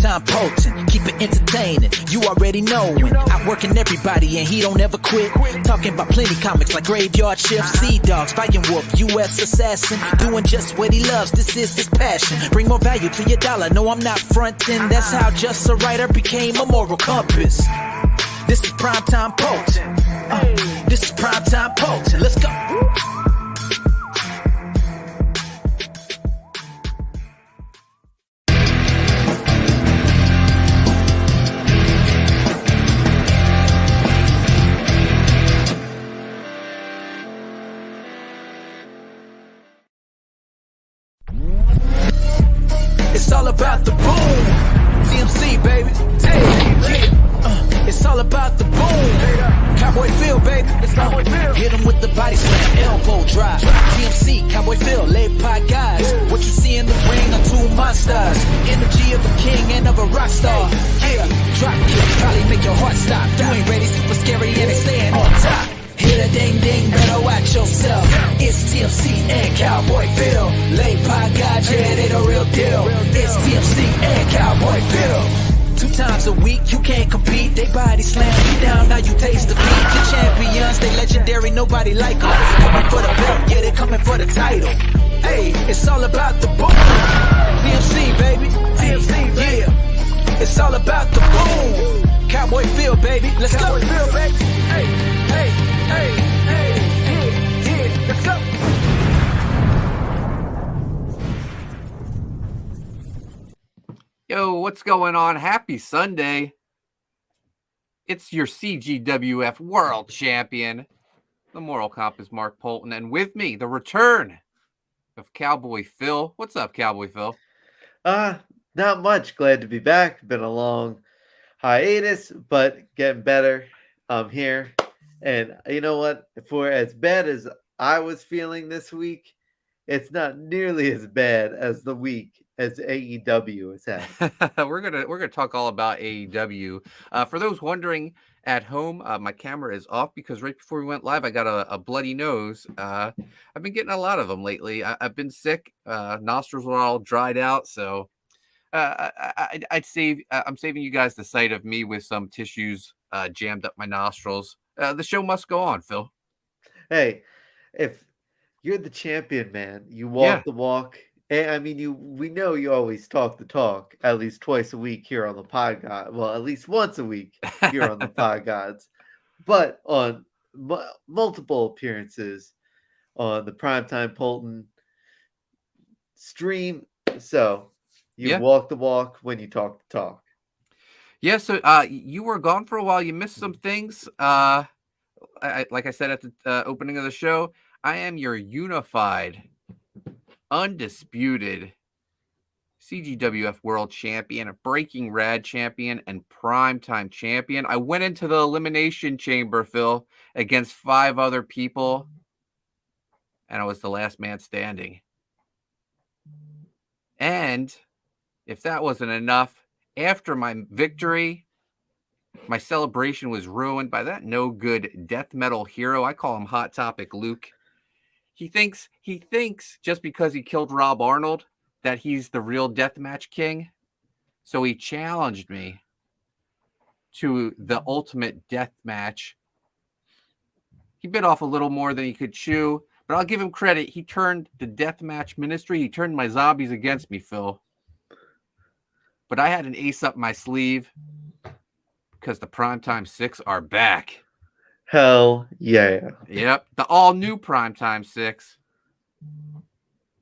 primetime potent, keep it entertaining. You already knowin', outworking everybody and he don't ever quit. Talking about plenty comics like Graveyard Shift, Sea Dogs, Viking Wolf, U.S. Assassin, doing just what he loves. This is his passion. Bring more value to your dollar. No, I'm not frontin'. That's how just a writer became a moral compass. This is primetime potent. This is primetime potent. Let's go. It's all about the boom. TMC, baby. It's all about the boom. Cowboy Phil, baby. Hit him with the body slam, elbow drop. TMC, Cowboy Phil, laid pot guys. What you see in the ring are two monsters. Energy of a king and of a rock star. Yeah, drop kick, probably make your heart stop. You ain't ready, super scary, and they staying on top. Hit a ding ding, better watch yourself. It's TMC and Cowboy Phil. Late pot guys, yeah, they the real deal. It's TMC and Cowboy Phil. 2 times a week, you can't compete. They body slam you down, now you taste the beat. The champions, they legendary, nobody like them. Coming for the belt, yeah, they coming for the title. Hey, it's all about the boom. TMC, baby. TMC, yeah. It's all about the boom. Cowboy Phil, baby. Let's go. Cowboy Phil, baby. Hey, hey, hey, hey, yeah, let's go. Yo, what's going on? Happy Sunday. It's your CGWF World Champion. The moral compass, Mark Polton. And with me, the return of Cowboy Phil. What's up, Cowboy Phil? Not much. Glad to be back. Been a long hiatus, but getting better. I'm here. And you know what? For as bad as I was feeling this week, it's not nearly as bad as the week as AEW has had. We're gonna talk all about AEW. For those wondering at home, my camera is off because right before we went live, I got a bloody nose. I've been getting a lot of them lately. I've been sick. Nostrils were all dried out, so I'm saving you guys the sight of me with some tissues jammed up my nostrils. The show must go on, Phil. Hey, if you're the champion, man, you walk the walk. I mean, we know you always talk the talk at least twice a week here on the Pod God. Well, at least once a week here on the Pod Gods, but on multiple appearances on the Primetime Polton stream. So you walk the walk when you talk the talk. Yeah, so you were gone for a while. You missed some things. Like I said at the opening of the show, I am your unified, undisputed CGWF World Champion, a Breaking Rad Champion, and Primetime Champion. I went into the Elimination Chamber, Phil, against 5 other people, and I was the last man standing. And if that wasn't enough, after my victory, my celebration was ruined by that no-good death metal hero. I call him Hot Topic Luke. He thinks just because he killed Rob Arnold that he's the real deathmatch king. So he challenged me to the ultimate deathmatch. He bit off a little more than he could chew, but I'll give him credit. He turned the deathmatch ministry. He turned my zombies against me, Phil. But I had an ace up my sleeve because the Primetime 6 are back. Hell yeah. Yep. The all-new Primetime 6.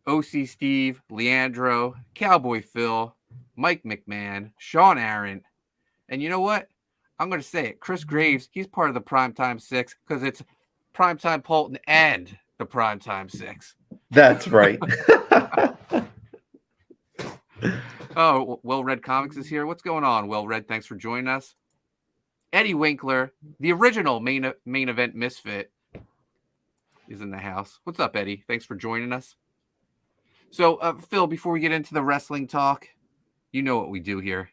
OC Steve, Leandro, Cowboy Phil, Mike McMahon, Sean Aaron. And you know what? I'm going to say it. Chris Graves, he's part of the Primetime 6 because it's Primetime Polton and the Primetime 6. That's right. Oh, Well Read Comics is here. What's going on, Well Read? Thanks for joining us. Eddie Winkler, the original main event misfit, is in the house. What's up, Eddie? Thanks for joining us. So, Phil, before we get into the wrestling talk, you know what we do here.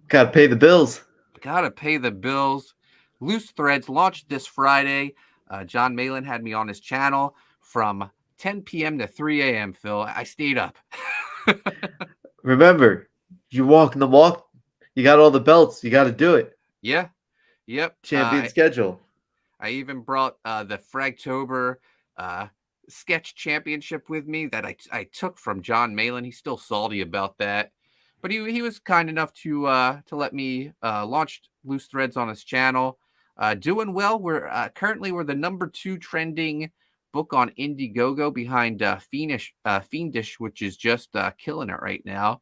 Gotta pay the bills. Gotta pay the bills. Loose Threads launched this Friday. John Malin had me on his channel from 10 p.m. to 3 a.m., Phil. I stayed up. Remember, you're walking the walk, You got all the belts. You got to do it. Yeah. Yep. Champion schedule. I even brought the Fragtober sketch championship with me that I took from John Malin. He's still salty about that, but he was kind enough to let me launch Loose Threads on his channel. Doing well. We're currently the number 2 trending book on Indiegogo behind Fiendish, which is just killing it right now.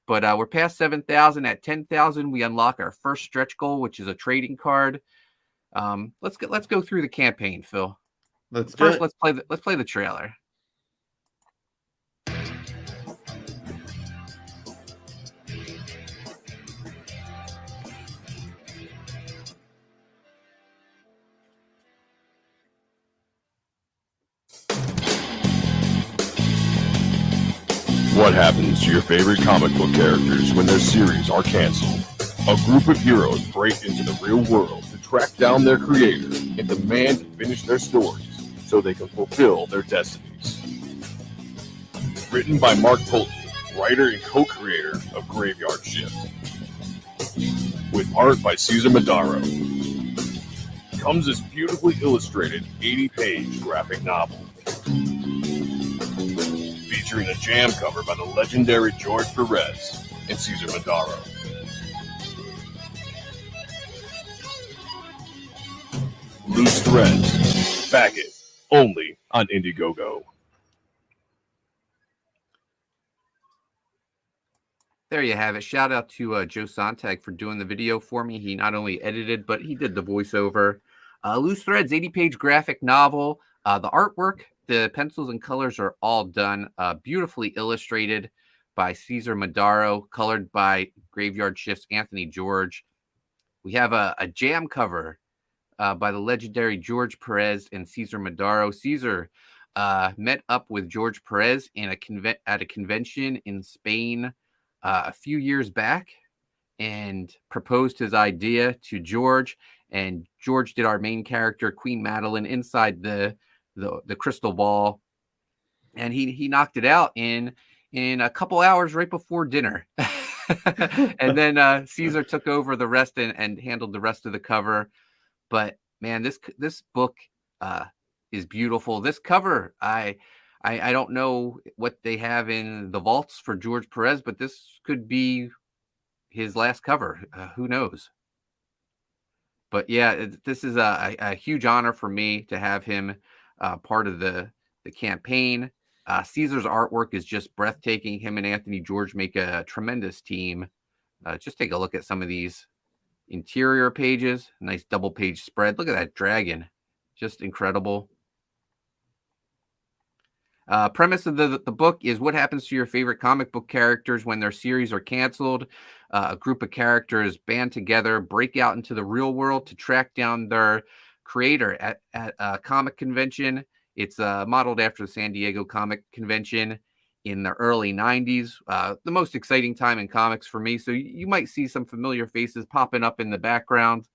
But we're past 7,000. At 10,000, we unlock our first stretch goal, which is a trading card. Let's go through the campaign, Phil. Let's play the trailer. What happens to your favorite comic book characters when their series are canceled? A group of heroes break into the real world to track down their creator and demand to finish their stories so they can fulfill their destinies. Written by Mark Tolton, writer and co-creator of Graveyard Shift. With art by Cesar Madaro. Comes this beautifully illustrated 80-page graphic novel. Featuring a jam cover by the legendary George Perez and Cesar Madaro. Loose Threads. Back it. Only on Indiegogo. There you have it. Shout out to Joe Sontag for doing the video for me. He not only edited, but he did the voiceover. Loose Threads, 80-page graphic novel. The artwork, the pencils and colors are all done. Beautifully illustrated by Cesar Madaro, colored by Graveyard Shift's Anthony George. We have a jam cover by the legendary George Perez and Cesar Madaro. Cesar met up with George Perez at a convention in Spain a few years back and proposed his idea to George. And George did our main character, Queen Madeline, inside the crystal ball. And he knocked it out in a couple hours right before dinner. And then Cesar took over the rest and handled the rest of the cover. But man, this book is beautiful. This cover, I don't know what they have in the vaults for George Perez, but this could be his last cover. Who knows? But yeah, this is a huge honor for me to have him part of the campaign. Caesar's artwork is just breathtaking. Him and Anthony George make a tremendous team. Just take a look at some of these interior pages. Nice double page spread. Look at that dragon. Just incredible. Premise of the book is what happens to your favorite comic book characters when their series are canceled. A group of characters band together, break out into the real world to track down their creator at a comic convention. It's modeled after the San Diego Comic Convention in the early 90s. The most exciting time in comics for me. So you might see some familiar faces popping up in the background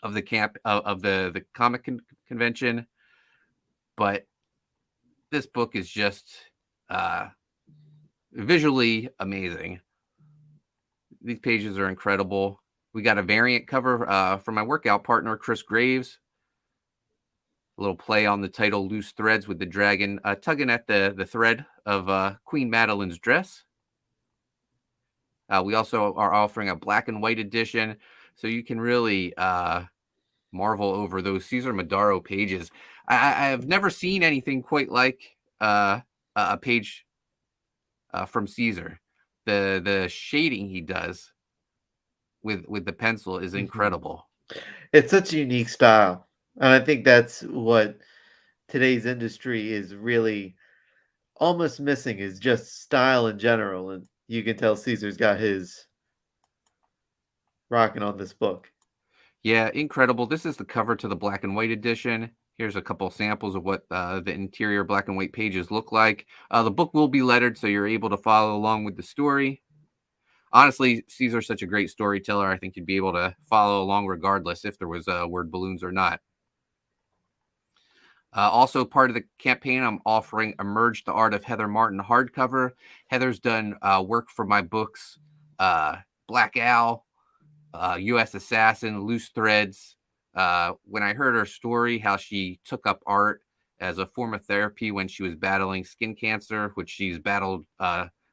of the the comic convention. But this book is just visually amazing. These pages are incredible. We got a variant cover from my workout partner, Chris Graves. A little play on the title, Loose Threads, with the dragon tugging at the thread of Queen Madeline's dress. We also are offering a black and white edition, so you can really marvel over those Cesar Madaro pages. I have never seen anything quite like a page from Cesar. The shading he does with the pencil is incredible. It's such a unique style. And I think that's what today's industry is really almost missing, is just style in general. And you can tell Caesar's got his rocking on this book. Yeah, incredible. This is the cover to the black and white edition. Here's a couple samples of what the interior black and white pages look like. The book will be lettered, so you're able to follow along with the story. Honestly, Caesar's such a great storyteller. I think you'd be able to follow along regardless if there was word balloons or not. Also part of the campaign, I'm offering Emerge the Art of Heather Martin hardcover. Heather's done work for my books, Black Al, U.S. Assassin, Loose Threads. When I heard her story, how she took up art as a form of therapy when she was battling skin cancer, which she's battled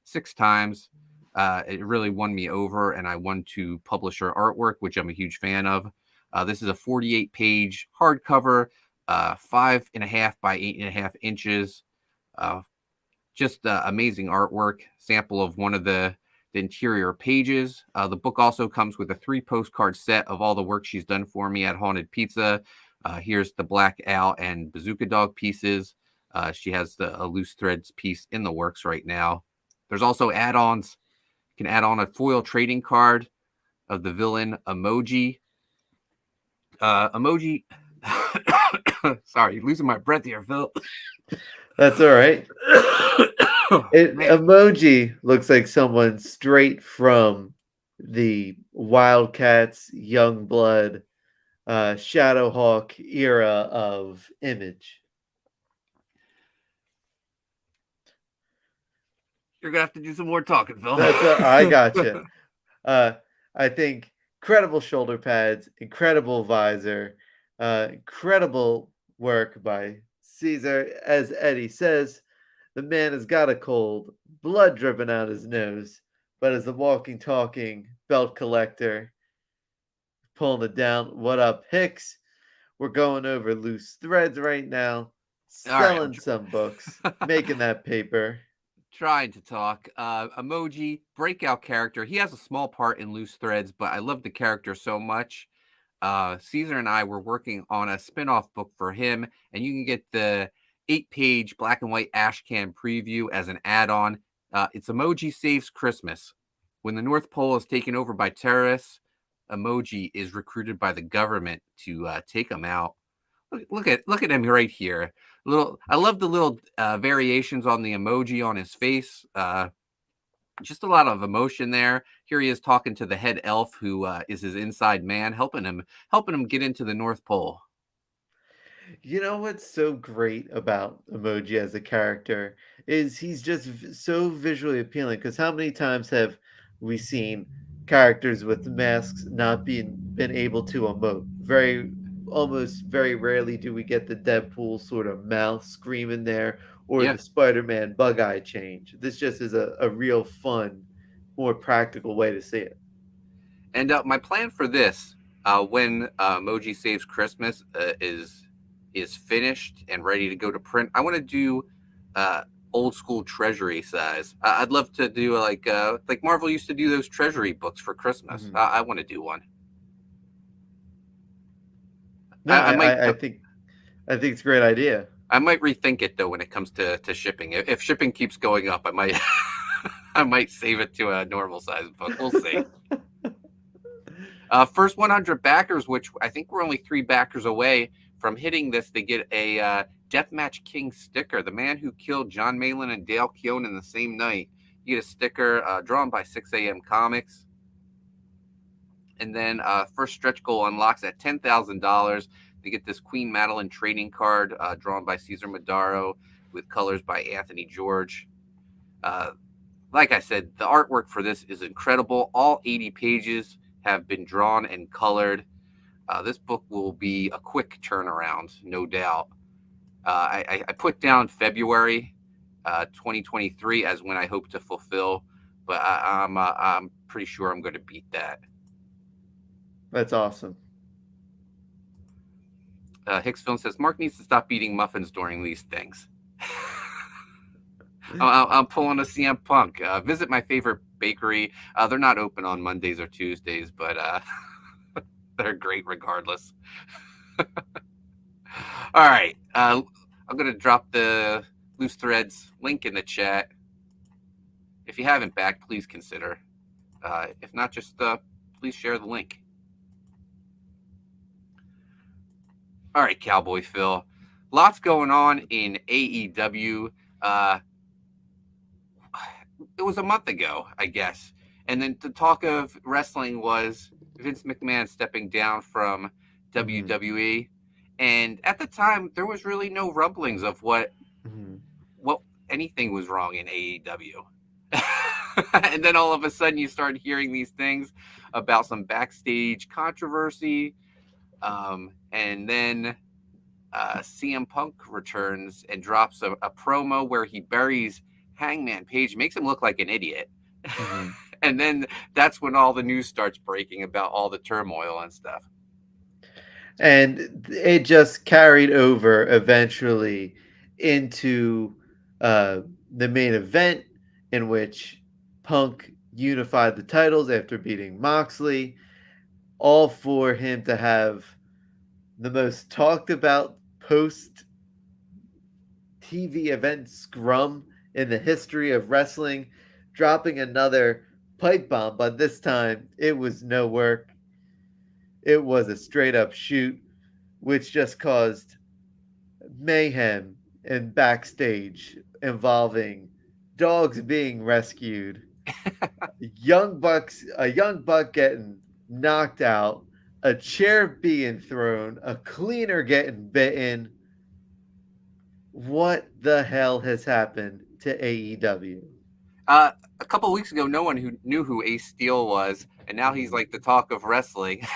6 times, it really won me over, and I wanted to publish her artwork, which I'm a huge fan of. This is a 48-page hardcover, 5.5 by 8.5 inches. Just amazing artwork. Sample of one of the interior pages. The book also comes with a 3 postcard set of all the work she's done for me at Haunted Pizza. Here's the Black Al and Bazooka Dog pieces. She has a Loose Threads piece in the works right now. There's also add-ons. You can add on a foil trading card of the villain Emoji. Emoji. Sorry, losing my breath here, Phil. That's all right. Emoji looks like someone straight from the Wildcats, Youngblood, Shadowhawk era of Image. You're gonna have to do some more talking, Phil. I gotcha. I think incredible shoulder pads, incredible visor, incredible work by Caesar. As Eddie says, the man has got a cold, blood dripping out his nose, but as the walking, talking belt collector, pulling it down. What up, Hicks? We're going over Loose Threads right now, selling some books, making that paper. Trying to talk. Emoji, breakout character. He has a small part in Loose Threads, but I love the character so much. Caesar and I were working on a spin-off book for him, and you can get the 8-page black and white ashcan preview as an add-on. It's Emoji Saves Christmas. When the North Pole is taken over by terrorists, Emoji is recruited by the government to take him out. Look at him right here. I love the little variations on the emoji on his face. Just a lot of emotion there. Here he is talking to the head elf, who is his inside man, helping him get into the North Pole. You know what's so great about Emoji as a character is he's just so visually appealing. Because how many times have we seen characters with masks not been able to emote? Almost very rarely do we get the Deadpool sort of mouth scream in there, or the Spider-Man bug eye change. This just is a real fun, more practical way to see it. And my plan for this, when Emoji Saves Christmas is finished and ready to go to print, I want to do old school treasury size. I'd love to do like Marvel used to do those treasury books for Christmas. Mm-hmm. I want to do one. No, I think it's a great idea. I might rethink it though when it comes to shipping. If shipping keeps going up, I might I might save it to a normal size book. We'll see. First 100 backers, which I think we're only 3 backers away from hitting this, they get a Deathmatch King sticker. The man who killed John Malin and Dale Keown in the same night. You get a sticker drawn by 6 a.m. Comics. And then first stretch goal unlocks at $10,000. They get this Queen Madeline trading card drawn by Cesar Madaro with colors by Anthony George. Like I said, the artwork for this is incredible. All 80 pages have been drawn and colored. This book will be a quick turnaround, no doubt. I put down February 2023 as when I hope to fulfill, but I'm pretty sure I'm going to beat that. That's awesome. Hicksville says, Mark needs to stop eating muffins during these things. I'm pulling a CM Punk. Visit my favorite bakery. They're not open on Mondays or Tuesdays, but they're great regardless. All right. I'm going to drop the Loose Threads link in the chat. If you haven't backed, please consider. If not, just please share the link. All right, Cowboy Phil. Lots going on in AEW. It was a month ago, I guess. And then the talk of wrestling was Vince McMahon stepping down from WWE. And at the time, there was really no rumblings of what anything was wrong in AEW. And then all of a sudden you start hearing these things about some backstage controversy. And then CM Punk returns and drops a promo where he buries Hangman Page, makes him look like an idiot. Mm-hmm. And then that's when all the news starts breaking about all the turmoil and stuff. And it just carried over eventually into the main event, in which Punk unified the titles after beating Moxley, all for him to have the most talked about post TV event scrum in the history of wrestling, dropping another pipe bomb, but this time it was no work. It was a straight up shoot, which just caused mayhem in backstage involving dogs being rescued, a young buck getting knocked out, a chair being thrown, a cleaner getting bitten. What the hell has happened to AEW? A couple of weeks ago, no one who knew who Ace Steel was, and now he's like the talk of wrestling.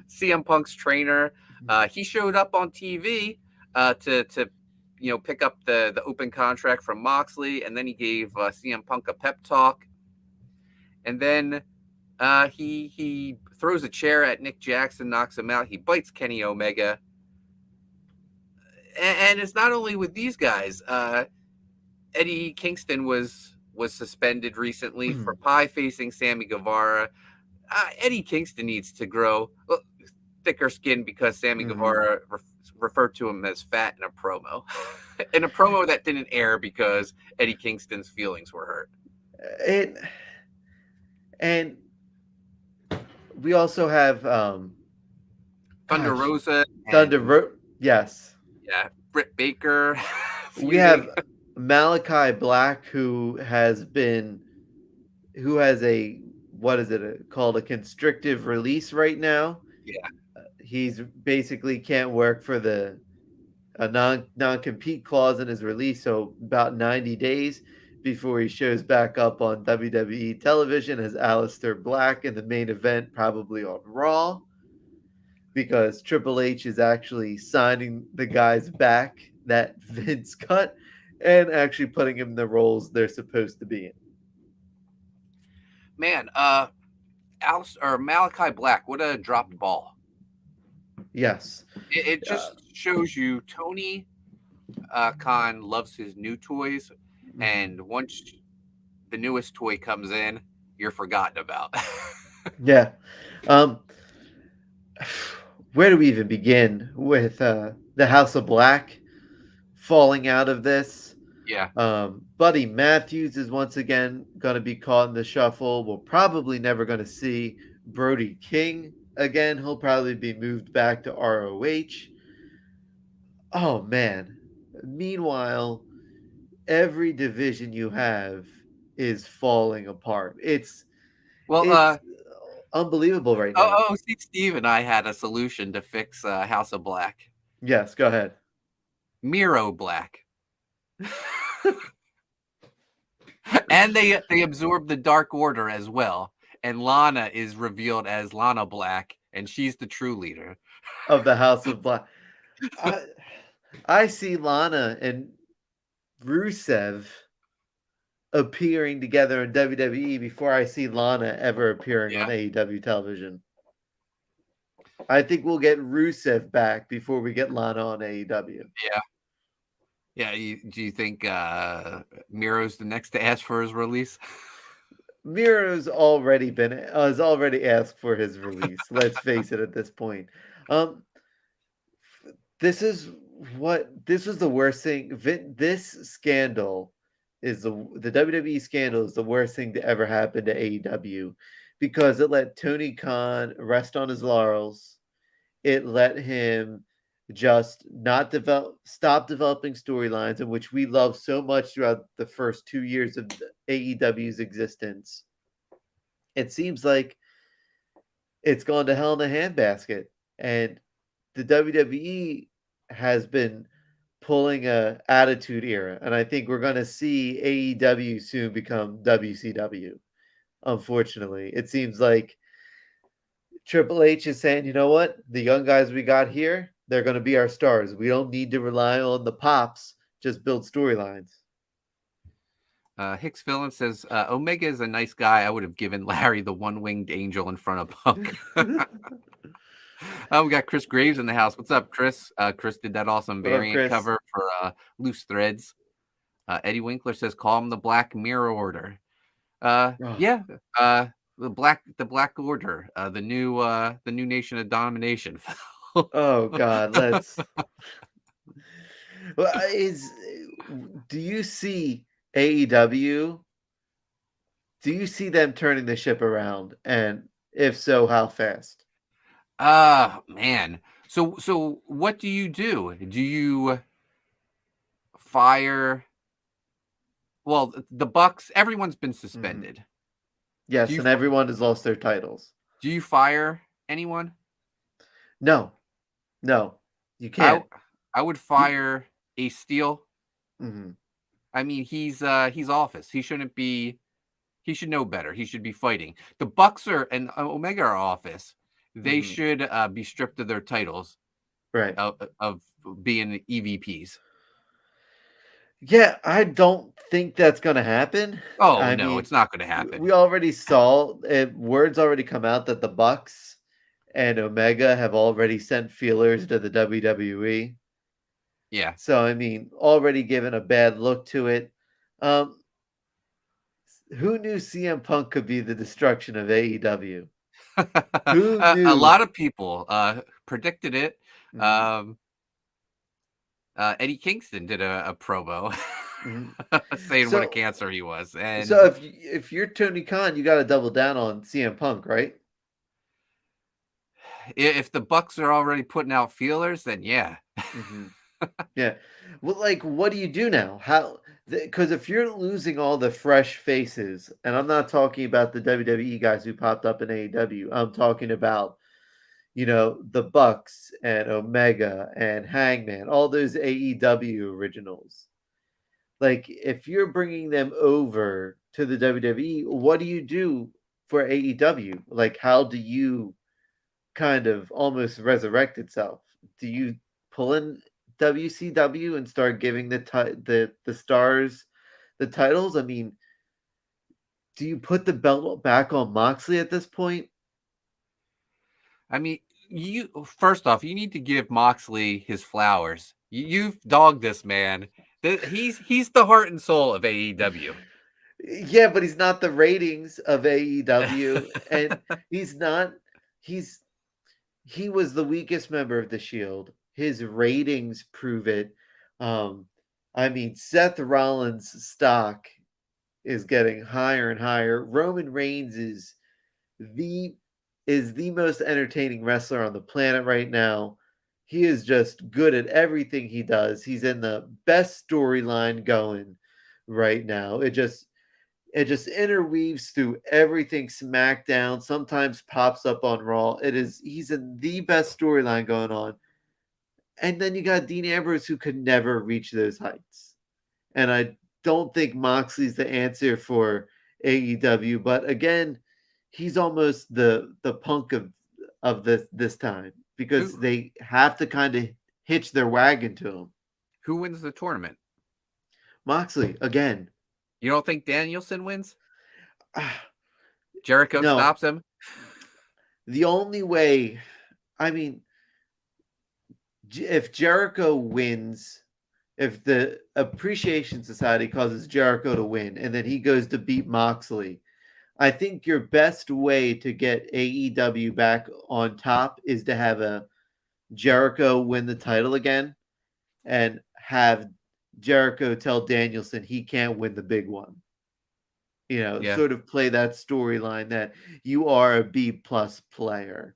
CM Punk's trainer, he showed up on TV to pick up the open contract from Moxley, and then he gave CM Punk a pep talk, and then he throws a chair at Nick Jackson, knocks him out. He bites Kenny Omega, and it's not only with these guys. Eddie Kingston was suspended recently for pie facing Sammy Guevara. Eddie Kingston needs to grow thicker skin because Sammy Guevara referred to him as fat in a promo. In a promo that didn't air because Eddie Kingston's feelings were hurt. And we also have Thunder Rosa. Yes. Yeah, Britt Baker. We have Malachi Black, who has a called a constrictive release right now. Yeah. He's basically can't work for a non-compete clause in his release, so about 90 days before he shows back up on WWE television as Aleister Black in the main event, probably on Raw, because Triple H is actually signing the guys back that Vince cut and actually putting him in the roles they're supposed to be in. Man, Malachi Black, what a dropped ball. Yes. It just shows you Tony Khan loves his new toys, and once the newest toy comes in, you're forgotten about. Yeah. Where do we even begin with the House of Black falling out of this? Yeah. Buddy Matthews is once again going to be caught in the shuffle. We're probably never going to see Brody King again. He'll probably be moved back to ROH. Oh, man. Meanwhile, every division you have is falling apart. It's unbelievable right now. See, Steve and I had a solution to fix House of Black. Yes, go ahead. Miro Black. And they absorb the Dark Order as well. And Lana is revealed as Lana Black, and she's the true leader of the House of Black. I see Lana and Rusev appearing together in WWE before I see Lana ever appearing on AEW television. I think we'll get Rusev back before we get Lana on AEW. Yeah. Yeah, do you think Miro's the next to ask for his release? Miro's has already asked for his release. Let's face it at this point. This was the worst thing. This scandal is the WWE scandal is the worst thing to ever happen to AEW, because it let Tony Khan rest on his laurels. It let him just stop developing storylines, in which we love so much throughout the first 2 years of AEW's existence. It seems like it's gone to hell in a handbasket, and the WWE has been pulling a Attitude Era, and I think we're going to see AEW soon become WCW. Unfortunately, it seems like Triple H is saying, you know what? The young guys we got here, they're going to be our stars. We don't need to rely on the pops. Just build storylines. Hicksville says, Omega is a nice guy. I would have given Larry the one-winged angel in front of Punk. We got Chris Graves in the house. What's up, Chris? Chris did that awesome variant cover for Loose Threads. Eddie Winkler says, call him the Black Mirror Order. Yeah. The Black Order, the new Nation of Domination. Oh God, let's. Well, do you see AEW? Do you see them turning the ship around? And if so, how fast? Man. So what do you do? Do you fire? Well, the Bucks, everyone's been suspended. Yes, and everyone has lost their titles. Do you fire anyone? No, you can't. I would fire Ace Steel. Mm-hmm. I mean, he's office. He shouldn't be. He should know better. He should be fighting. The Bucks and Omega are office. They should be stripped of their titles, right? Of being EVPs. Yeah, I don't think that's going to happen. Oh, I mean, it's not going to happen. We already saw it. Words already come out that the Bucks and Omega have already sent feelers to the WWE. Yeah. So, I mean, already given a bad look to it. Who knew CM Punk could be the destruction of AEW? Who knew? A lot of people predicted it. Eddie Kingston did a promo saying what a cancer he was. And so if you're Tony Khan, you got to double down on CM Punk, right? If the Bucks are already putting out feelers, then yeah. Yeah. Well, like, what do you do now? How? Because if you're losing all the fresh faces, and I'm not talking about the WWE guys who popped up in AEW, I'm talking about, the Bucks and Omega and Hangman, all those AEW originals. Like, if you're bringing them over to the WWE, what do you do for AEW? Like, how do you kind of almost resurrect itself? Do you pull in WCW and start giving the stars the titles? I mean, do you put the belt back on Moxley at this point? I mean, first off, you need to give Moxley his flowers. You've dogged this man. He's the heart and soul of AEW. Yeah, but he's not the ratings of AEW, and he was the weakest member of the Shield. His ratings prove it. I mean, Seth Rollins' stock is getting higher and higher. Roman Reigns is the most entertaining wrestler on the planet right now. He is just good at everything he does. He's in the best storyline going right now. It just interweaves through everything SmackDown, sometimes pops up on Raw. He's in the best storyline going on. And then you got Dean Ambrose, who could never reach those heights. And I don't think Moxley's the answer for AEW, but again, he's almost the Punk of this time, because they have to kind of hitch their wagon to him. Who wins the tournament? Moxley again. You don't think Danielson wins? Jericho stops him? The only way, I mean, if Jericho wins, if the Appreciation Society causes Jericho to win, and then he goes to beat Moxley, I think your best way to get AEW back on top is to have a Jericho win the title again and have Jericho tell Danielson he can't win the big one. Sort of play that storyline that you are a B+ player.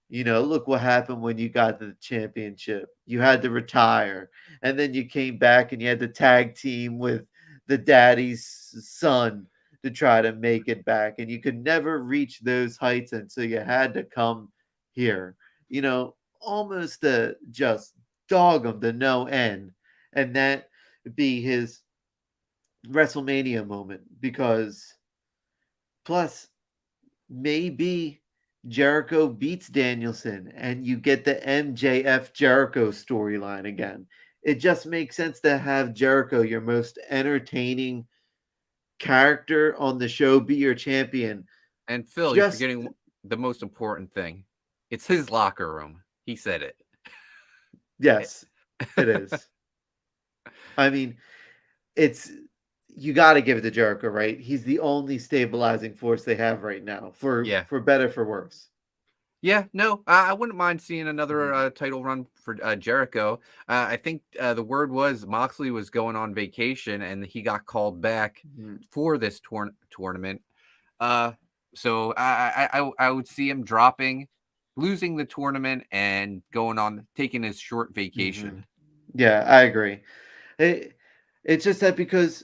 Look what happened when you got the championship. You had to retire, and then you came back and you had to tag team with the daddy's son to try to make it back, and you could never reach those heights, and so you had to come here. Almost to just dog them to no end. and that be his WrestleMania moment. Because plus maybe Jericho beats Danielson and you get the MJF Jericho storyline again. It just makes sense to have Jericho, your most entertaining character on the show, be your champion. And Phil, you're forgetting the most important thing. It's his locker room. He said it. Yes, it is. I mean, you got to give it to Jericho, right? He's the only stabilizing force they have right now, for better, for worse. Yeah, no, I wouldn't mind seeing another title run for Jericho. I think the word was Moxley was going on vacation and he got called back for this tournament. So I would see him losing the tournament and taking his short vacation. Yeah, I agree. It's just that because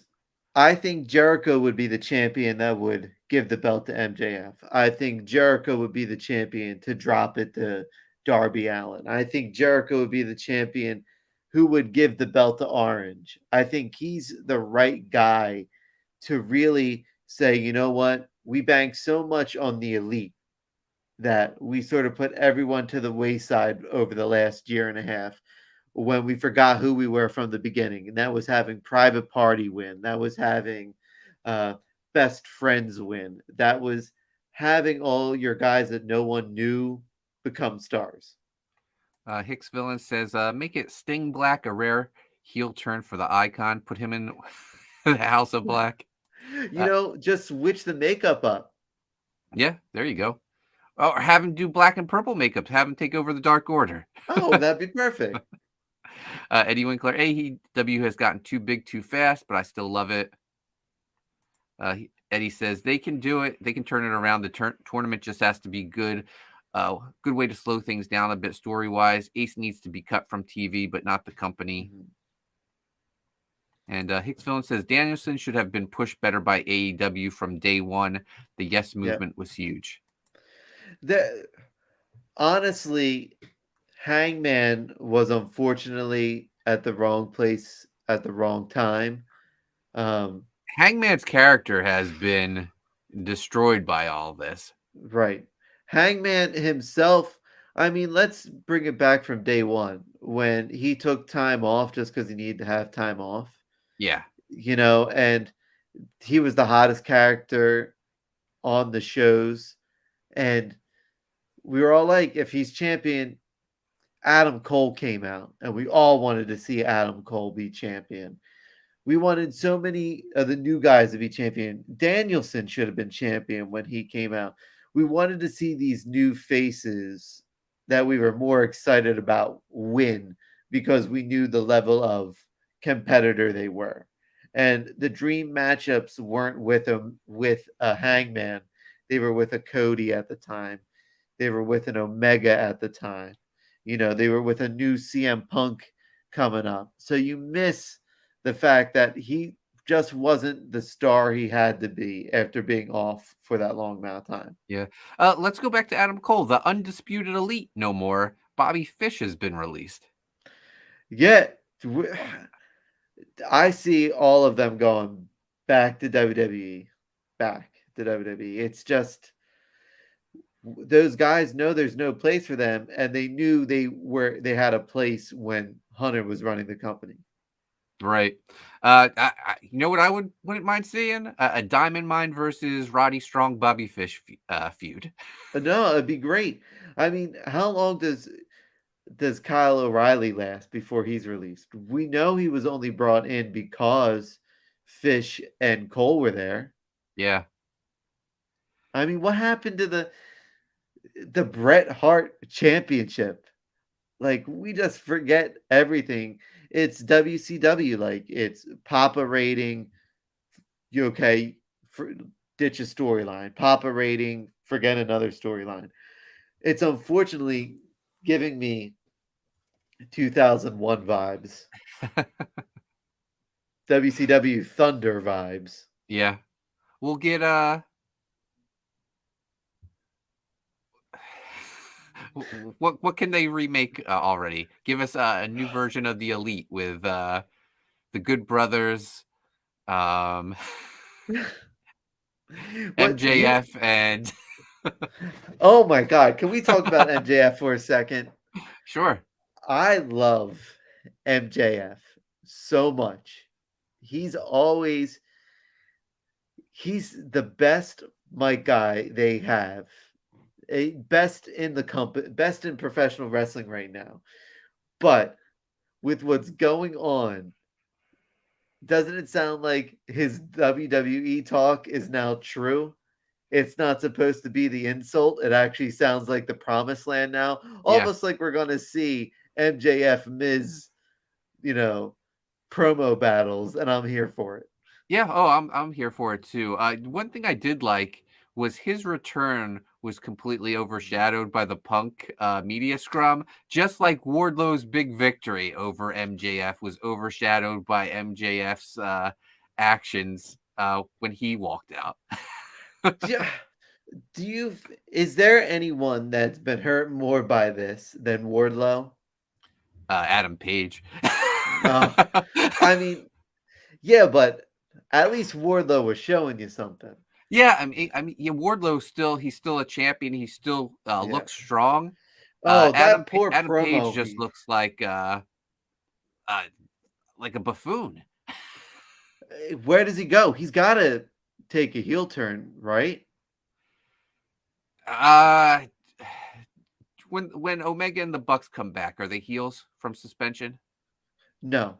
I think Jericho would be the champion that would give the belt to MJF. I think Jericho would be the champion to drop it to Darby Allin. I think Jericho would be the champion who would give the belt to Orange. I think he's the right guy to really say, you know what? We bank so much on the elite that we sort of put everyone to the wayside over the last year and a half, when we forgot who we were from the beginning. And that was having Private Party win. That was having Best Friends win. That was having all your guys that no one knew become stars. Hicksville says, make it Sting Black a rare heel turn for the Icon. Put him in the House of Black. Just switch the makeup up. Yeah, there you go. Or have him do black and purple makeup. Have him take over the Dark Order. Oh, that'd be perfect. Eddie Winkler, AEW has gotten too big too fast, but I still love it. Eddie says they can do it. They can turn it around. The tournament just has to be good. Good way to slow things down a bit story-wise. Ace needs to be cut from TV, but not the company. And Hicksville says Danielson should have been pushed better by AEW from day one. The Yes movement was huge. Honestly, Hangman was unfortunately at the wrong place at the wrong time. Hangman's character has been destroyed by all this. Right. Hangman himself, I mean, let's bring it back from day one when he took time off just because he needed to have time off. Yeah. And he was the hottest character on the shows. And we were all like, if he's champion, Adam Cole came out, and we all wanted to see Adam Cole be champion. We wanted so many of the new guys to be champion. Danielson should have been champion when he came out. We wanted to see these new faces that we were more excited about win because we knew the level of competitor they were. And the dream matchups weren't with a Hangman. They were with a Cody at the time. They were with an Omega at the time. They were with a new CM Punk coming up. So you miss the fact that he just wasn't the star he had to be after being off for that long amount of time. Yeah. Let's go back to Adam Cole, the undisputed elite no more. Bobby Fish has been released. Yeah. I see all of them going back to WWE. It's just those guys know there's no place for them, and they knew they had a place when Hunter was running the company. Right. You know what I wouldn't mind seeing? A Diamond Mine versus Roddy Strong Bobby Fish feud. No, it'd be great. I mean, how long does Kyle O'Reilly last before he's released? We know he was only brought in because Fish and Cole were there. Yeah. I mean, what happened to the Bret Hart Championship? Like, we just forget everything. It's WCW. Like, it's Papa rating. You okay? Ditch a storyline. Papa rating. Forget another storyline. It's unfortunately giving me 2001 vibes. WCW Thunder vibes. Yeah. We'll get what can they remake already? Give us a new version of the Elite with the Good Brothers, What MJF, and Oh my God! Can we talk about MJF for a second? sure, I love MJF so much. He's the best mic guy they have. Best in the company, best in professional wrestling right now. But with what's going on, doesn't it sound like his WWE talk is now true? It's not supposed to be the insult. It actually sounds like the promised land now. Almost like we're going to see MJF Miz, promo battles, and I'm here for it. Yeah, I'm here for it too. One thing I did like was his return was completely overshadowed by the Punk media scrum, just like Wardlow's big victory over MJF was overshadowed by MJF's actions when he walked out. Yeah. Is there anyone that's been hurt more by this than Wardlow? Adam Page. I mean, yeah, but at least Wardlow was showing you something. Yeah, yeah, Wardlow he's still a champion. He still looks strong. That poor Adam promo. Page just looks like a buffoon. Where does he go? He's got to take a heel turn, right? When Omega and the Bucks come back, are they heels from suspension? No,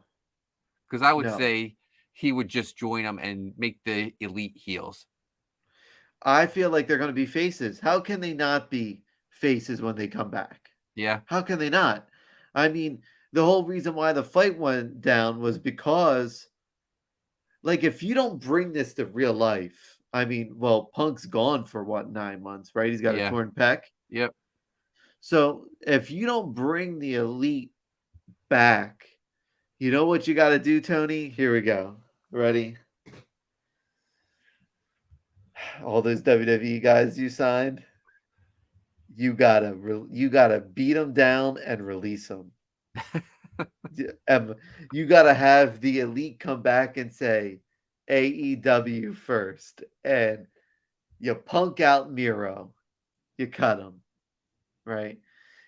because I would say he would just join them and make the Elite heels. I feel like they're going to be faces. How can they not be faces when they come back? Yeah. How can they not? I mean, the whole reason why the fight went down was because, like, if you don't bring this to real life, I mean, well, Punk's gone for 9 months, right? He's got a torn pec. Yep. So if you don't bring the Elite back, you know what you got to do, Tony? Here we go. Ready? All those WWE guys you signed, you gotta beat them down and release them. You gotta have the Elite come back and say AEW first, and you punk out Miro, you cut him, right?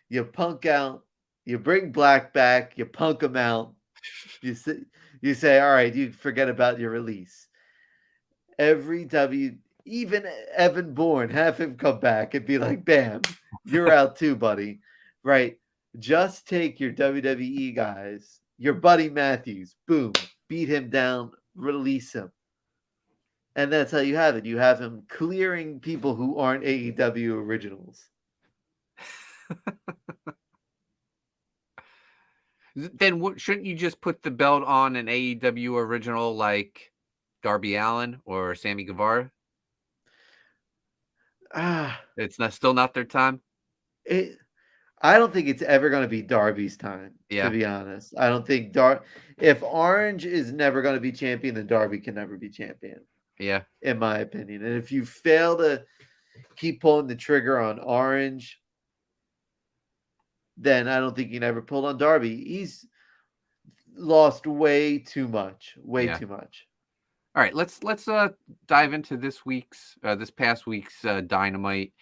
You punk out, you bring Black back, you punk him out. You say, all right, you forget about your release. Even Evan Bourne, have him come back and be like, bam, you're out too, buddy. Right? Just take your WWE guys, your Buddy Matthews, boom, beat him down, release him. And that's how you have it. You have him clearing people who aren't AEW originals. Then shouldn't you just put the belt on an AEW original like Darby Allin or Sammy Guevara? It's still not their time. I don't think it's ever going to be Darby's time. To be honest, I don't think if Orange is never going to be champion, then Darby can never be champion. Yeah, in my opinion. And if you fail to keep pulling the trigger on Orange, then I don't think you can ever pull on Darby. He's lost way too much. Too much. All right, let's dive into this past week's Dynamite.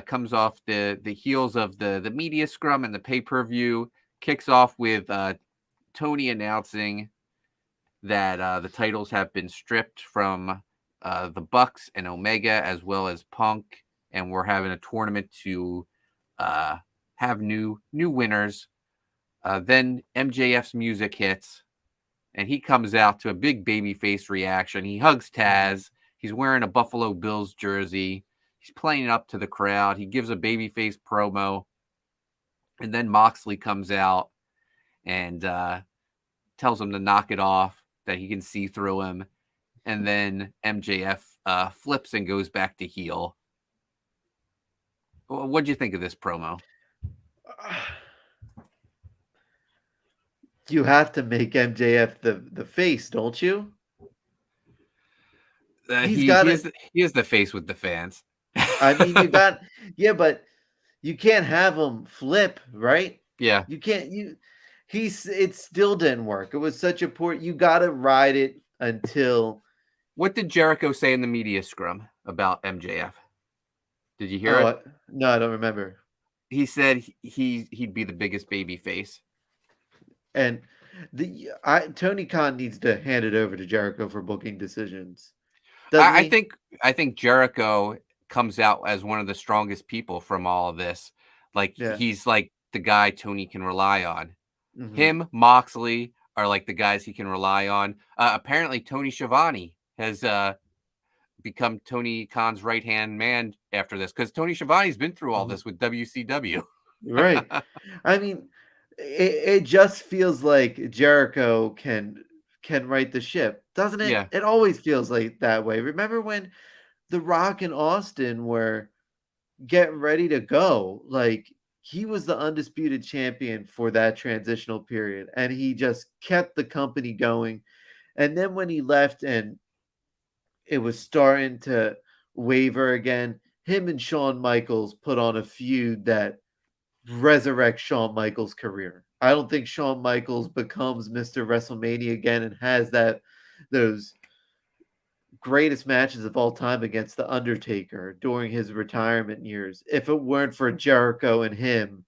Comes off the heels of the media scrum and the pay-per-view. Kicks off with Tony announcing that the titles have been stripped from the Bucks and Omega as well as Punk, and we're having a tournament to have new winners. Then MJF's music hits. And he comes out to a big babyface reaction. He hugs Taz. He's wearing a Buffalo Bills jersey. He's playing it up to the crowd. He gives a babyface promo. And then Moxley comes out and tells him to knock it off, that he can see through him. And then MJF flips and goes back to heel. What do you think of this promo? You have to make MJF the face, don't you? He is the face with the fans. I mean, but you can't have him flip, right? Yeah. You can't. it still didn't work. It was such a poor. You got to ride it until. What did Jericho say in the media scrum about MJF? Did you hear it? Oh no, I don't remember. He said he'd be the biggest baby face. And Tony Khan needs to hand it over to Jericho for booking decisions. I think Jericho comes out as one of the strongest people from all of this. Like he's like the guy Tony can rely on. Mm-hmm. Him, Moxley are like the guys he can rely on. Apparently, Tony Schiavone has become Tony Khan's right-hand man after this, because Tony Schiavone's been through all this with WCW. Right. I mean, it just feels like Jericho can right the ship, doesn't it? Yeah. It always feels like that way. Remember when The Rock and Austin were getting ready to go? Like, he was the undisputed champion for that transitional period, and he just kept the company going. And then when he left and it was starting to waver again, him and Shawn Michaels put on a feud that resurrects Shawn Michaels' career. I don't think Shawn Michaels becomes Mr. WrestleMania again and has those greatest matches of all time against The Undertaker during his retirement years if it weren't for Jericho and him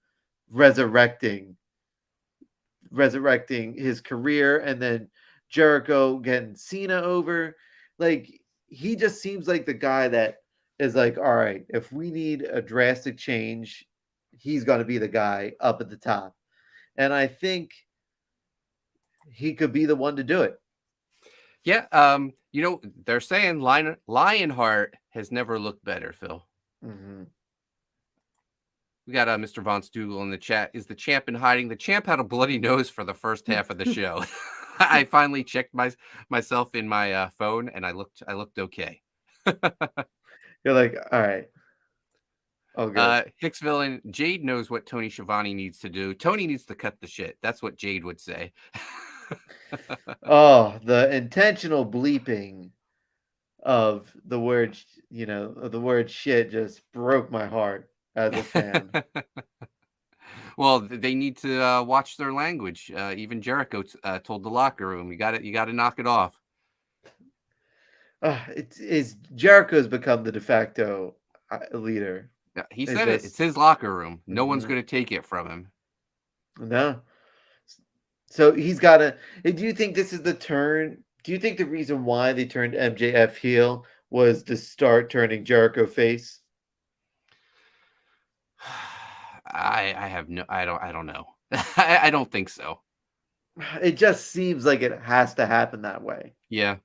resurrecting his career, and then Jericho getting Cena over. Like, he just seems like the guy that is like, all right, if we need a drastic change, he's going to be the guy up at the top. And I think he could be the one to do it. Yeah. They're saying Lionheart has never looked better, Phil. Mm-hmm. We got Mr. Von Stoogle in the chat. Is the champ in hiding? The champ had a bloody nose for the first half of the show. I finally checked myself in my phone, and I looked okay. You're like, all right. Oh, good. Hicksville and Jade knows what Tony Schiavone needs to do. Tony needs to cut the shit. That's what Jade would say. Oh, the intentional bleeping of the word, the word shit just broke my heart as a fan. Well, they need to watch their language. Even Jericho told the locker room, you got to knock it off. Jericho's become the de facto leader. Yeah, he said it's his locker room. No one's going to take it from him. No. So he's got to. Do you think this is the turn? Do you think the reason why they turned MJF heel was to start turning Jericho face? I don't know. I don't think so. It just seems like it has to happen that way. Yeah.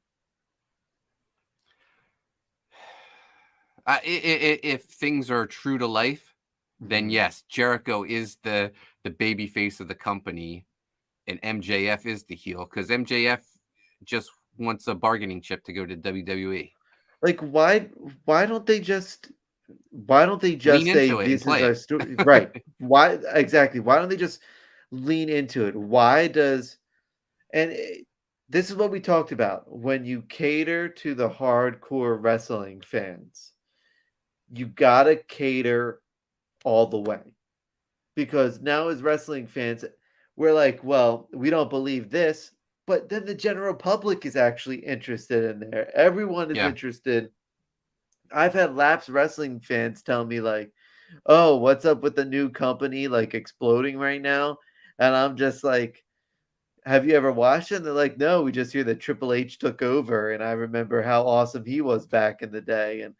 If things are true to life, then yes, Jericho is the baby face of the company, and MJF is the heel, because MJF just wants a bargaining chip to go to WWE. Like, why don't they just say this is our story? Right. Why exactly? Why don't they just lean into it? This is what we talked about. When you cater to the hardcore wrestling fans, you gotta cater all the way. Because now as wrestling fans, we're like, well, we don't believe this, but then the general public is actually interested in there. Everyone is interested. I've had lapsed wrestling fans tell me like, oh, what's up with the new company like exploding right now? And I'm just like, have you ever watched it? And they're like, no, we just hear that Triple H took over. And I remember how awesome he was back in the day. And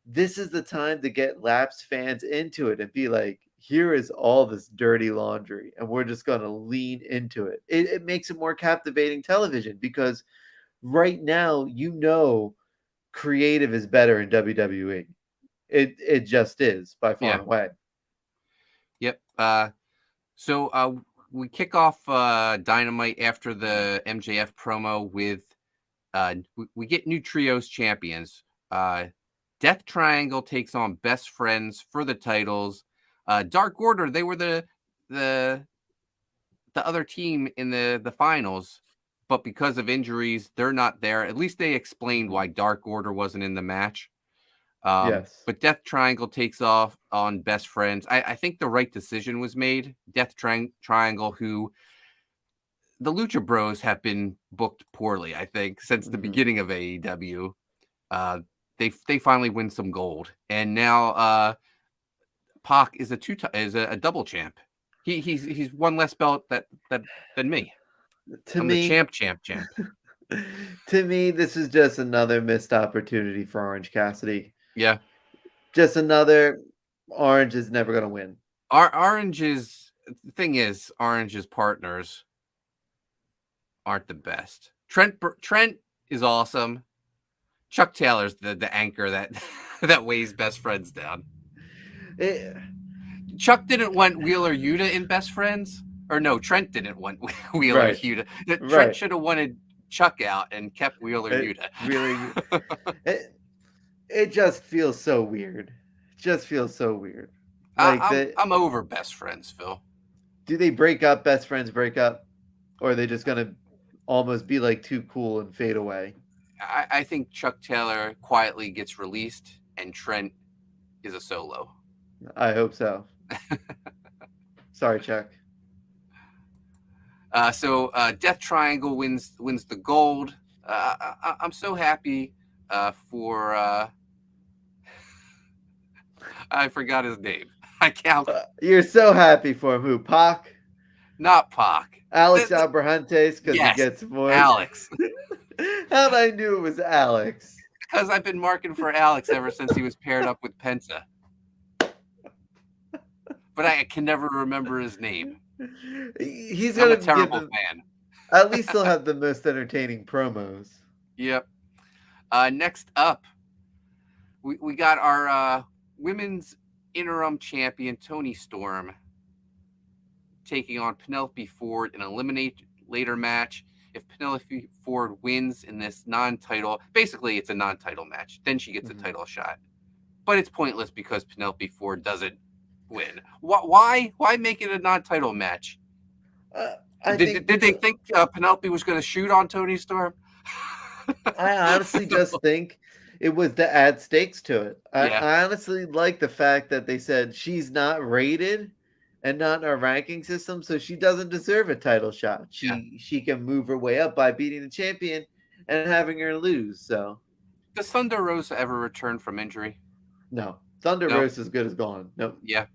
this is the time to get lapsed fans into it and be like, here is all this dirty laundry, and we're just going to lean into it. It makes it more captivating television, because right now, creative is better in WWE. It just is by far and away. Yep. So we kick off Dynamite after the MJF promo with we get new trios champions. Death Triangle takes on Best Friends for the titles. Dark Order, they were the other team in the finals, but because of injuries, they're not there. At least they explained why Dark Order wasn't in the match. Yes. But Death Triangle takes off on Best Friends. I think the right decision was made. Death Triangle, who the Lucha Bros have been booked poorly, I think, since the beginning of AEW. They finally win some gold, and now Pac is a double champ. He's one less belt than me. I'm the champ. To me, this is just another missed opportunity for Orange Cassidy. Yeah, just another. Orange is never going to win. Orange's partners aren't the best. Trent is awesome. Chuck Taylor's the anchor that weighs best friends down. Chuck didn't want Wheeler Yuta in Best Friends, or no, Trent didn't want Wheeler Yuta. Trent should have wanted Chuck out and kept Wheeler Yuta. It just feels so weird. Like I'm over Best Friends, Phil. Do they break up? Best Friends break up, or are they just gonna almost be like too cool and fade away? I think Chuck Taylor quietly gets released, and Trent is a solo. I hope so. Sorry, Chuck. So Death Triangle wins the gold. I'm so happy for. I forgot his name. I can't. You're so happy for him. Who? Pac? Not Pac. Alex Abrahantes, because he gets more. Alex. How'd I knew it was Alex? Because I've been marking for Alex ever since he was paired up with Penta. But I can never remember his name. He's gonna be a terrible fan. At least he'll have the most entertaining promos. Yep. Next up, we got our women's interim champion Toni Storm taking on Penelope Ford in an eliminator match. If Penelope Ford wins in this non-title, basically it's a non-title match, then she gets a title shot. But it's pointless because Penelope Ford doesn't win. Why make it a non-title match? Did they think Penelope was going to shoot on Toni Storm? I honestly just think it was to add stakes to it. I honestly like the fact that they said she's not rated and not in our ranking system, so she doesn't deserve a title shot. She can move her way up by beating the champion and having her lose. So, does Thunder Rosa ever return from injury? No, Thunder Rosa is good as gone. Nope. Yeah,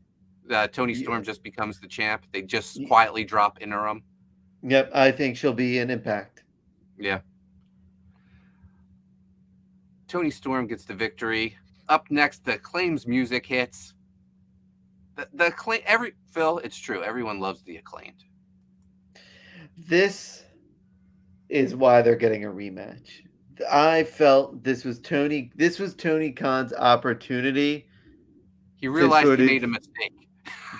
Toni Storm just becomes the champ. They just quietly drop interim. Yep, I think she'll be an Impact. Yeah. Toni Storm gets the victory. Up next, the Acclaim's music hits. The Acclaim, Phil, it's true. Everyone loves the Acclaimed. This is why they're getting a rematch. I felt this was Tony Khan's opportunity. He realized he made a mistake.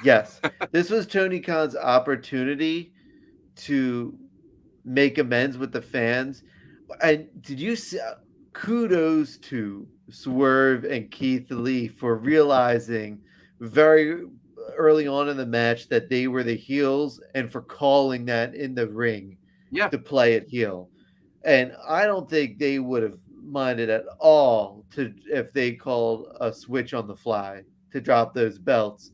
Yes. This was Tony Khan's opportunity to make amends with the fans. And did you see, kudos to Swerve and Keith Lee for realizing very early on in the match that they were the heels and for calling that in the ring to play it heel. And I don't think they would have minded at all if they called a switch on the fly to drop those belts.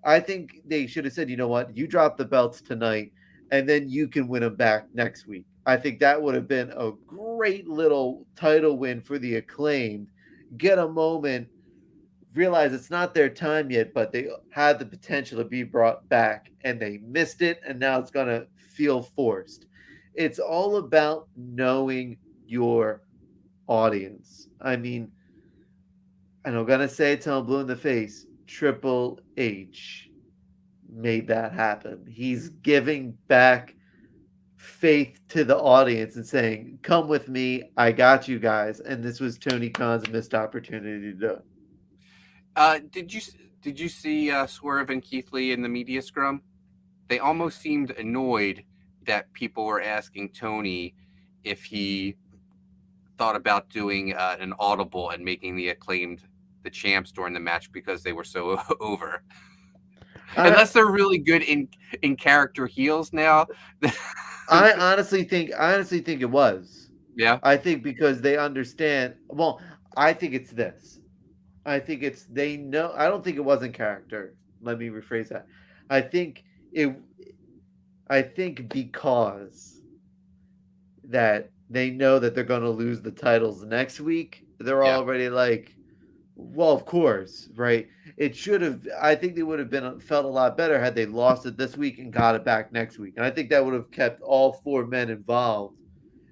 I think they should have said, you know what, you drop the belts tonight and then you can win them back next week. I think that would have been a great little title win for the Acclaimed. Get a moment, realize it's not their time yet, but they had the potential to be brought back and they missed it, and now it's going to feel forced. It's all about knowing your audience. I mean, and I'm going to say it till I'm blue in the face, Triple H made that happen. He's giving back faith to the audience and saying, come with me, I got you guys. And this was Tony Khan's missed opportunity to do it. Did you see Swerve and Keith Lee in the media scrum? They almost seemed annoyed that people were asking Tony if he thought about doing an audible and making the Acclaimed the champs during the match because they were so over. Unless they're really good in character heels now. I honestly think it was. Yeah. I think because they understand. Well, I think it's this. I think it's they know. I don't think it was in character. Let me rephrase that. I think I think because that they know that they're going to lose the titles next week, they're Yeah. already like, well, of course, right? It should have. I think they would have been felt a lot better had they lost it this week and got it back next week, and I think that would have kept all four men involved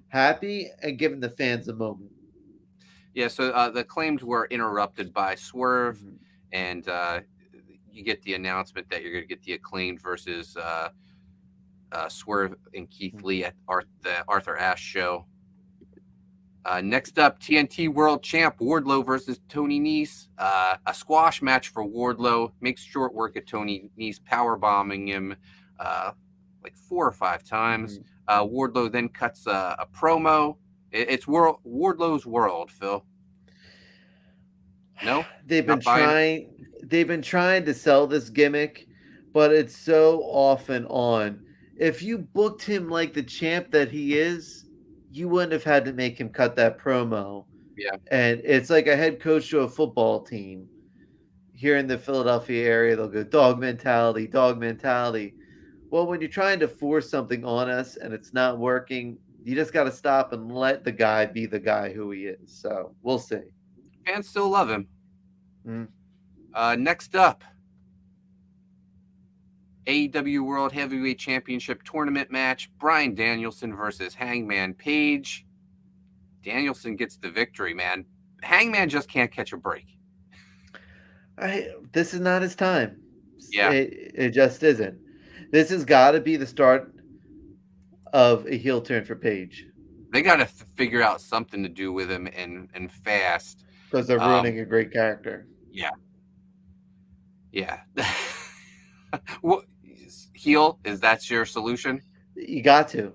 happy and given the fans a moment. Yeah, so the claims were interrupted by Swerve, Mhm. and you get the announcement that you're going to get the Acclaimed versus Swerve and Keith Lee at the Arthur Ashe show. Next up, TNT World Champ Wardlow versus Tony Nese. A squash match for Wardlow. Makes short work of Tony Nese powerbombing him like 4 or 5 times. Wardlow then cuts a promo. It's Wardlow's world, Phil. No, They've been not buying it? trying to sell this gimmick, but it's so off and on. If you booked him like the champ that he is, you wouldn't have had to make him cut that promo. Yeah. And it's like a head coach to a football team. Here in the Philadelphia area, they'll go dog mentality, dog mentality. Well, when you're trying to force something on us and it's not working, you just got to stop and let the guy be the guy who he is. So we'll see. Fans still love him. Mm. Next up, AEW World Heavyweight Championship Tournament match. Bryan Danielson versus Hangman Page. Danielson gets the victory, man. Hangman just can't catch a break. This is not his time. Yeah. It just isn't. This has got to be the start of a heel turn for Page. They got to figure out something to do with him and fast. Because they're ruining a great character. Yeah. Yeah. What heel? Is that your solution? You got to.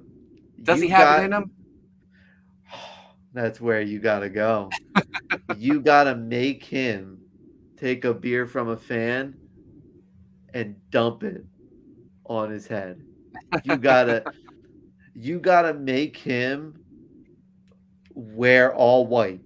Does he have it in him? That's where you got to go. You got to make him take a beer from a fan and dump it on his head. You gotta make him wear all white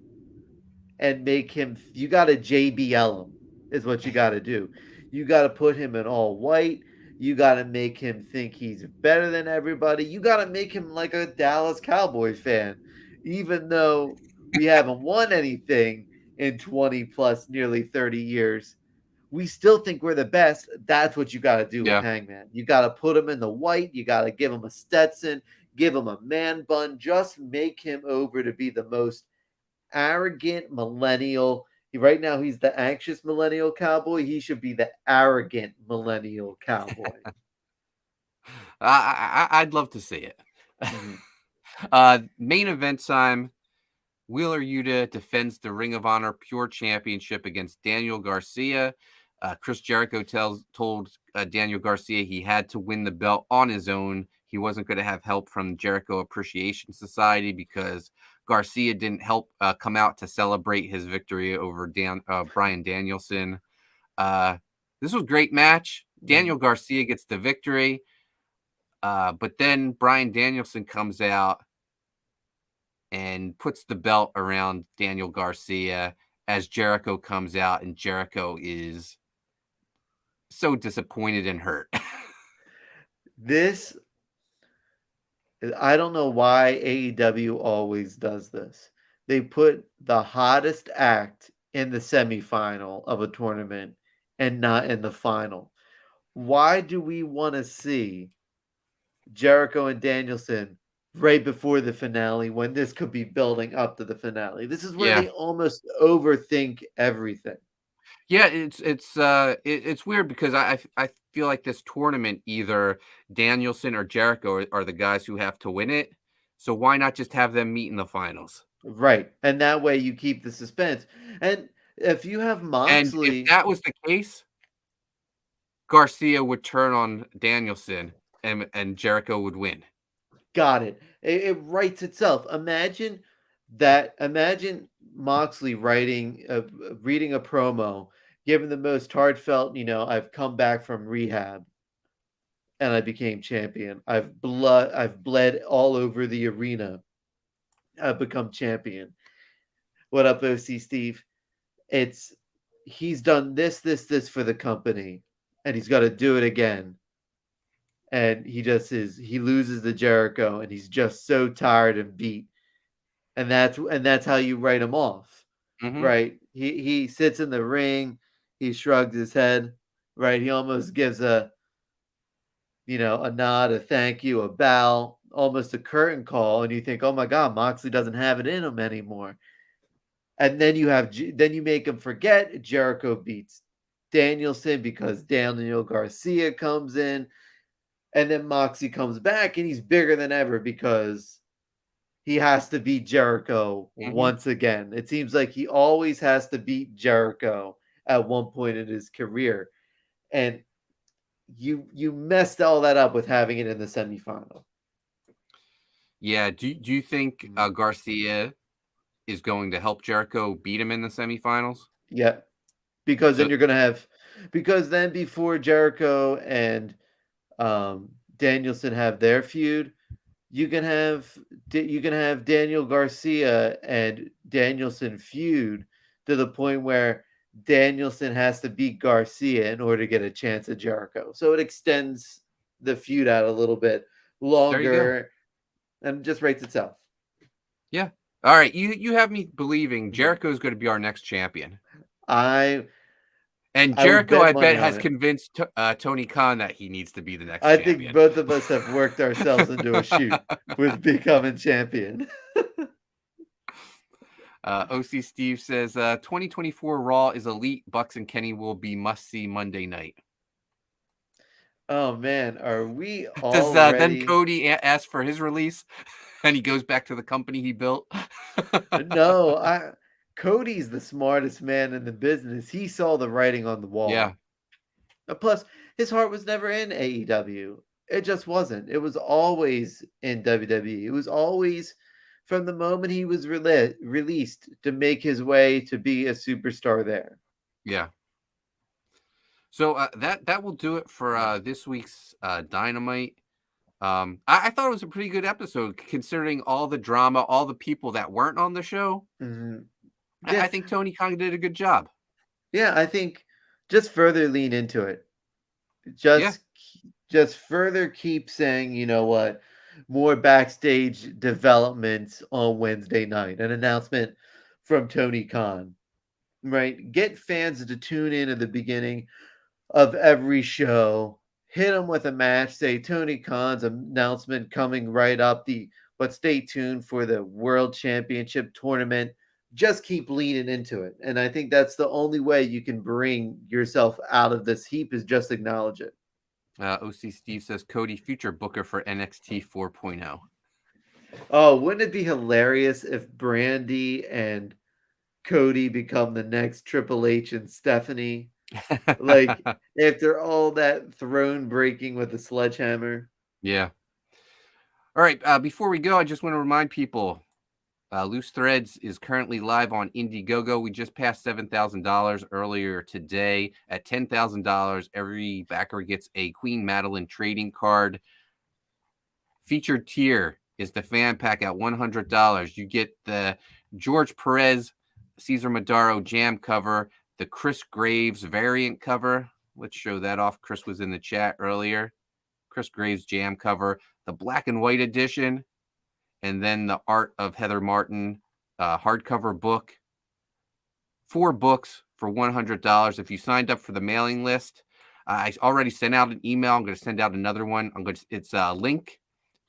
and make him. You gotta JBL him is what you gotta do. You gotta put him in all white. You gotta make him think he's better than everybody. You gotta make him like a Dallas Cowboy fan, even though we haven't won anything in 20 plus nearly 30 years. We still think we're the best. That's what you got to do with Hangman. You got to put him in the white. You got to give him a Stetson, give him a man bun. Just make him over to be the most arrogant millennial. Right now, he's the anxious millennial cowboy. He should be the arrogant millennial cowboy. I'd love to see it. Main event time. Wheeler Yuta defends the Ring of Honor Pure Championship against Daniel Garcia. Chris Jericho told Daniel Garcia he had to win the belt on his own. He wasn't going to have help from Jericho Appreciation Society because Garcia didn't help come out to celebrate his victory over Bryan Danielson. This was a great match. Daniel Garcia gets the victory. But then Bryan Danielson comes out and puts the belt around Daniel Garcia as Jericho comes out, and Jericho is so disappointed and hurt. I don't know why AEW always does this. They put the hottest act in the semifinal of a tournament and not in the final. Why do we want to see Jericho and Danielson right before the finale when this could be building up to the finale? This is where they almost overthink everything. Yeah, it's weird because I feel like this tournament, either Danielson or Jericho are the guys who have to win it. So why not just have them meet in the finals? Right. And that way you keep the suspense. And if you have Moxley... And if that was the case, Garcia would turn on Danielson and Jericho would win. Got it. It writes itself. Imagine Moxley reading a promo, giving the most heartfelt, I've come back from rehab and I became champion. I've bled all over the arena. I've become champion. What up, OC Steve? He's done this for the company, and he's got to do it again. and he loses the Jericho, and he's just so tired and beat, and that's how you write him off, right? He sits in the ring, he shrugs his head, right? He almost gives a nod, a thank you, a bow, almost a curtain call, and you think, oh my God, Moxley doesn't have it in him anymore. And then you make him forget Jericho beats Danielson because Daniel Garcia comes in, and then Moxley comes back and he's bigger than ever because he has to beat Jericho once again. It seems like he always has to beat Jericho at one point in his career. And you messed all that up with having it in the semifinal. Yeah. Do you think Garcia is going to help Jericho beat him in the semifinals? Yeah. Because then you're going to have before Jericho and Danielson have their feud, you can have Daniel Garcia and Danielson feud to the point where Danielson has to beat Garcia in order to get a chance at Jericho. So it extends the feud out a little bit longer and just writes itself. Yeah. All right. You have me believing Jericho is going to be our next champion. And Jericho, I bet, has convinced Tony Khan that he needs to be the next champion. I think both of us have worked ourselves into a shoot with becoming champion. OC Steve says 2024 Raw is elite. Bucks and Kenny will be must-see Monday night. Oh, man. Are we all Does then Cody ask for his release and he goes back to the company he built? No, Cody's the smartest man in the business. He saw the writing on the wall. Yeah. Plus, his heart was never in AEW. It just wasn't. It was always in WWE. It was always from the moment he was released to make his way to be a superstar there. Yeah. So that will do it for this week's Dynamite. I thought it was a pretty good episode considering all the drama, all the people that weren't on the show. Mm-hmm. Yeah. I think Tony Khan did a good job. Yeah, I think just further lean into it. Just further keep saying, you know what, more backstage developments on Wednesday night. An announcement from Tony Khan, right? Get fans to tune in at the beginning of every show. Hit them with a match. Say Tony Khan's announcement coming right up. But stay tuned for the World Championship tournament. Just keep leaning into it. And I think that's the only way you can bring yourself out of this heap is just acknowledge it. OC Steve says Cody future booker for NXT 4.0. Oh, wouldn't it be hilarious if Brandy and Cody become the next Triple H and Stephanie? Like after all that throne breaking with the sledgehammer. Yeah. All right. Before we go, I just want to remind people Loose Threads is currently live on Indiegogo. We just passed $7,000 earlier today. At $10,000, every backer gets a Queen Madeline trading card. Featured tier is the fan pack at $100. You get the George Perez, Cesar Madaro jam cover, the Chris Graves variant cover. Let's show that off. Chris was in the chat earlier. Chris Graves jam cover, the black and white edition, and then the Art of Heather Martin hardcover book. 4 books for $100. If you signed up for the mailing list, I already sent out an email. I'm going to send out another one. It's a link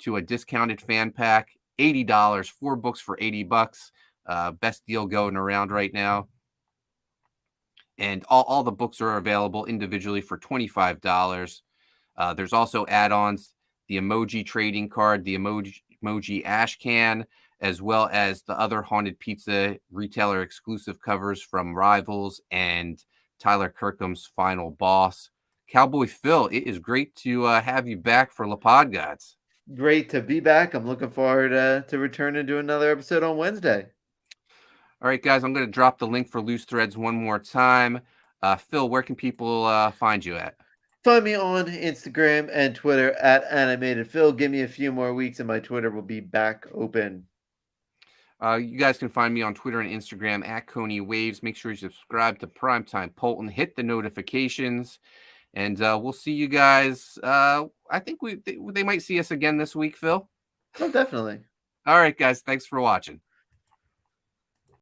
to a discounted fan pack. $80, 4 books for $80. Best deal going around right now. And all the books are available individually for $25. There's also add-ons, the emoji trading card, the emoji ash can, as well as the other Haunted Pizza retailer exclusive covers from Rivals and Tyler Kirkham's Final Boss. Cowboy Phil, it is great to have you back for La Pod Gods. Great to be back. I'm looking forward to returning to another episode on Wednesday. All right, guys, I'm going to drop the link for Loose Threads one more time. Phil, where can people find you at? Find me on Instagram and Twitter at AnimatedPhil. Give me a few more weeks and my Twitter will be back open. You guys can find me on Twitter and Instagram at Coney Waves. Make sure you subscribe to Primetime Polton. Hit the notifications. And we'll see you guys. I think they might see us again this week, Phil. Oh, definitely. All right, guys. Thanks for watching.